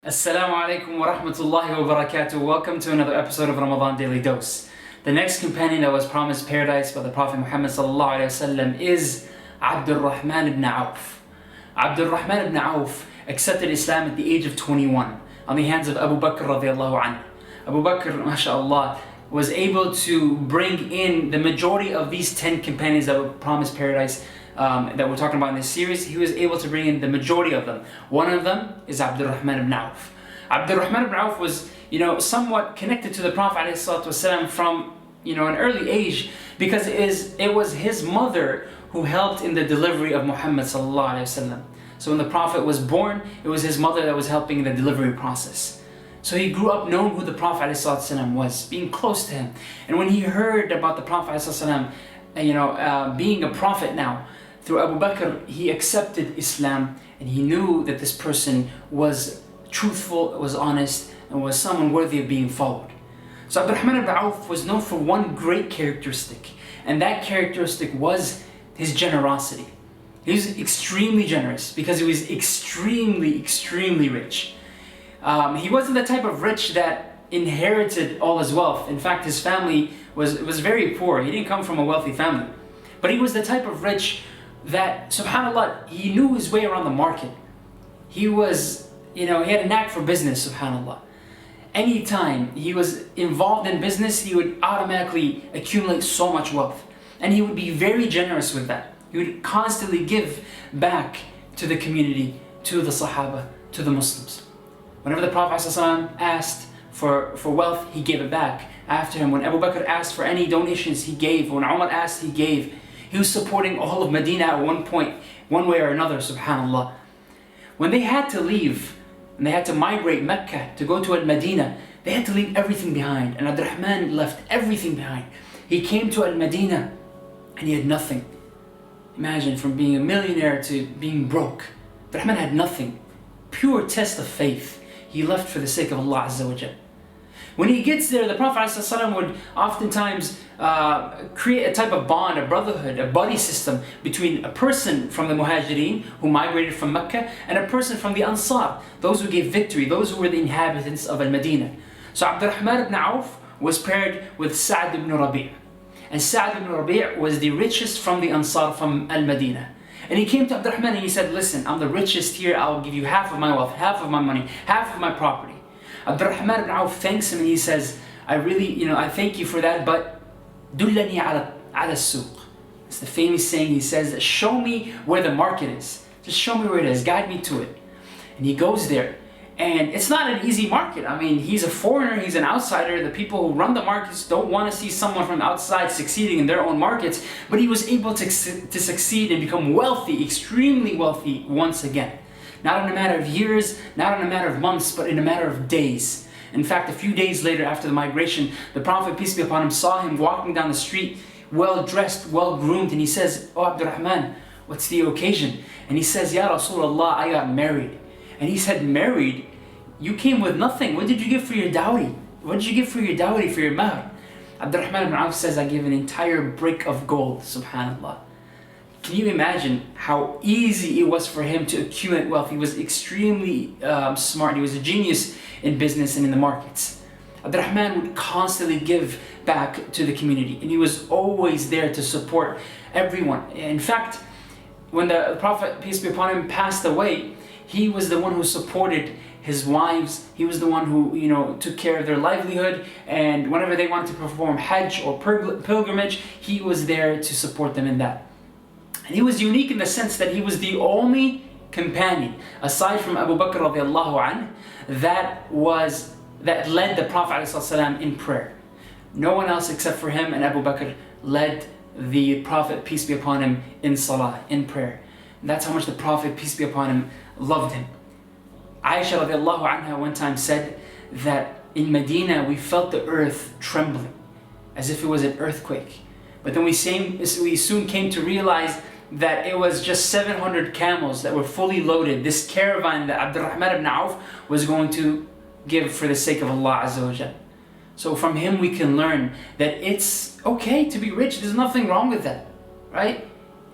Assalamu alaikum wa rahmatullahi wa barakatuh. Welcome to another episode of Ramadan Daily Dose. The next companion that was promised paradise by the Prophet Muhammad sallallahu alaihi wasallam is Abdur-Rahman bin Awf. Abdur-Rahman bin Awf accepted Islam at the age of 21 on the hands of Abu Bakr radiallahu anhu. Abu Bakr, mashallah, was able to bring in the majority of these 10 companions that were promised paradise that we're talking about in this series. He was able to bring in the majority of them. One of them is Abdur-Rahman bin Awf. Abdur-Rahman bin Awf was, somewhat connected to the Prophet ﷺ from, an early age, because it was his mother who helped in the delivery of Muhammad ﷺ. So when the Prophet was born, it was his mother that was helping in the delivery process. So he grew up knowing who the Prophet ﷺ was, being close to him. And when he heard about the Prophet ﷺ, being a prophet now, through Abu Bakr, he accepted Islam, and he knew that this person was truthful, was honest, and was someone worthy of being followed. So Abdur-Rahman bin Awf was known for one great characteristic, and that characteristic was his generosity. He was extremely generous because he was extremely rich. He wasn't the type of rich that inherited all his wealth. In fact, his family was very poor. He didn't come from a wealthy family. But he was the type of rich that, subhanAllah, he knew his way around the market. He was, he had a knack for business, subhanAllah. Anytime he was involved in business, he would automatically accumulate so much wealth. And he would be very generous with that. He would constantly give back to the community, to the Sahaba, to the Muslims. Whenever the Prophet ﷺ asked for wealth, he gave it back. After him, when Abu Bakr asked for any donations, he gave. When Umar asked, he gave. He was supporting all of Medina at one point, one way or another, subhanAllah. When they had to leave, and they had to migrate Mecca to go to Al-Madinah, they had to leave everything behind. And Abdur-Rahman left everything behind. He came to Al-Madinah, and he had nothing. Imagine, from being a millionaire to being broke. Abdur-Rahman had nothing. Pure test of faith. He left for the sake of Allah Azza wa Jal. When he gets there, the Prophet ﷺ would oftentimes create a type of bond, a brotherhood, a buddy system between a person from the Muhajirin who migrated from Mecca and a person from the Ansar, those who gave victory, those who were the inhabitants of Al-Madinah. So Abdur-Rahman ibn Awf was paired with Sa'd ibn Rabi'. And Sa'd ibn Rabi' was the richest from the Ansar from Al-Madinah. And he came to Abdur-Rahman and he said, listen, I'm the richest here, I'll give you half of my wealth, half of my money, half of my property. Abdur-Rahman ibn Awf thanks him and he says, I thank you for that, but dullani ala suq. It's the famous saying he says, show me where the market is. Just show me where it is, guide me to it. And he goes there. And it's not an easy market. I mean, he's a foreigner, he's an outsider. The people who run the markets don't want to see someone from outside succeeding in their own markets. But he was able to succeed and become wealthy, extremely wealthy once again. Not in a matter of years, not in a matter of months, but in a matter of days. In fact, a few days later after the migration, the Prophet, peace be upon him, saw him walking down the street, well dressed, well groomed, and he says, "Oh Abdur-Rahman, what's the occasion?" And he says, "Ya Rasulullah, I got married." And he said, "Married? You came with nothing. What did you give for your dowry? What did you give for your dowry, for your mahr?" Abdur-Rahman bin Awf says, "I gave an entire brick of gold," subhanAllah. Can you imagine how easy it was for him to accumulate wealth? He was extremely smart. He was a genius in business and in the markets. Abdur-Rahman would constantly give back to the community, and he was always there to support everyone. In fact, when the Prophet, peace be upon him, passed away, he was the one who supported his wives. He was the one who, took care of their livelihood, and whenever they wanted to perform Hajj or pilgrimage, he was there to support them in that. And he was unique in the sense that he was the only companion, aside from Abu Bakr radiallahu anh, that led the Prophet ﷺ in prayer. No one else except for him and Abu Bakr led the Prophet, peace be upon him, in salah, in prayer. And that's how much the Prophet, peace be upon him, loved him. Aisha radiallahu anha one time said that in Medina we felt the earth trembling as if it was an earthquake. But then we soon came to realize that it was just 700 camels that were fully loaded, this caravan that Abdur-Rahman ibn Awf was going to give for the sake of Allah Azza wa Jal. So from him we can learn that it's okay to be rich. There's nothing wrong with that, right?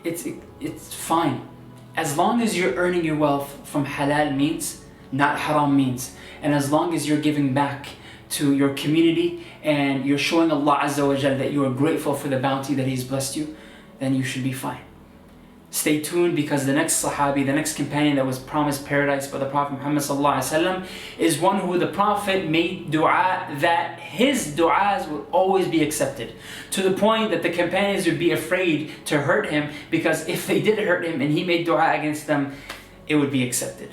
It's fine. As long as you're earning your wealth from halal means, not haram means. And as long as you're giving back to your community and you're showing Allah Azza wa Jal that you are grateful for the bounty that He's blessed you, then you should be fine. Stay tuned, because the next Sahabi, the next companion that was promised paradise by the Prophet Muhammad sallallahu alaihi wasallam is one who the Prophet made dua that his du'as would always be accepted, to the point that the companions would be afraid to hurt him, because if they did hurt him and he made dua against them, it would be accepted.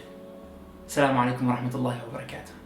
Assalamu alaikum wa rahmatullahi wa barakatuh.